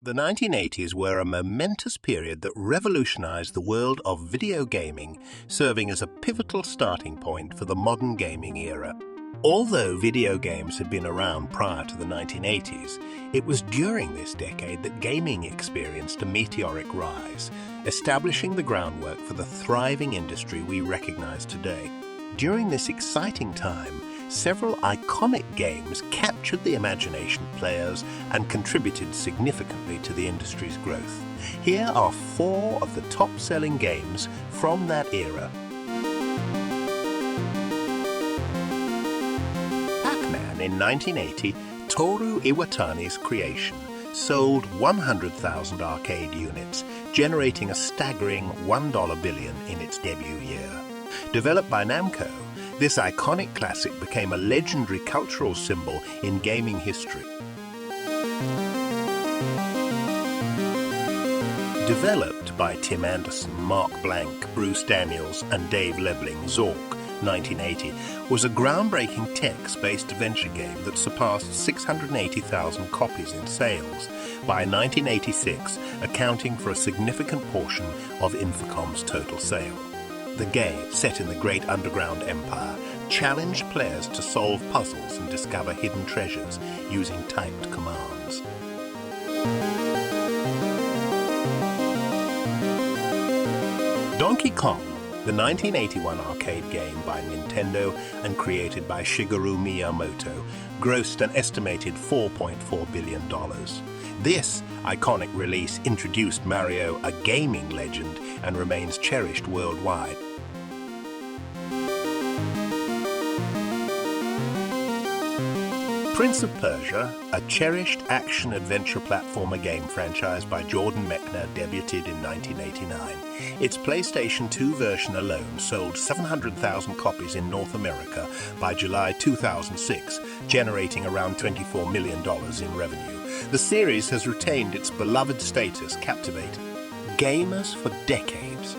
The 1980s were a momentous period that revolutionized the world of video gaming, serving as a pivotal starting point for the modern gaming era. Although video games had been around prior to the 1980s, it was during this decade that gaming experienced a meteoric rise, establishing the groundwork for the thriving industry we recognize today. During this exciting time, several iconic games captured the imagination of players and contributed significantly to the industry's growth. Here are 4 of the top-selling games from that era. Pac-Man in 1980, Toru Iwatani's creation, sold 100,000 arcade units, generating a staggering $1 billion in its debut year. Developed by Namco, this iconic classic became a legendary cultural symbol in gaming history. Developed by Tim Anderson, Mark Blank, Bruce Daniels, and Dave Lebling, Zork, 1980, was a groundbreaking text-based adventure game that surpassed 680,000 copies in sales, by 1986 accounting for a significant portion of Infocom's total sale. The game, set in the great underground empire, challenged players to solve puzzles and discover hidden treasures using typed commands. Donkey Kong, the 1981 arcade game by Nintendo and created by Shigeru Miyamoto, grossed an estimated $4.4 billion. This iconic release introduced Mario, a gaming legend, and remains cherished worldwide. Prince of Persia, a cherished action-adventure platformer game franchise by Jordan Mechner, debuted in 1989. Its PlayStation 2 version alone sold 700,000 copies in North America by July 2006, generating around $24 million in revenue. The series has retained its beloved status, captivating gamers for decades.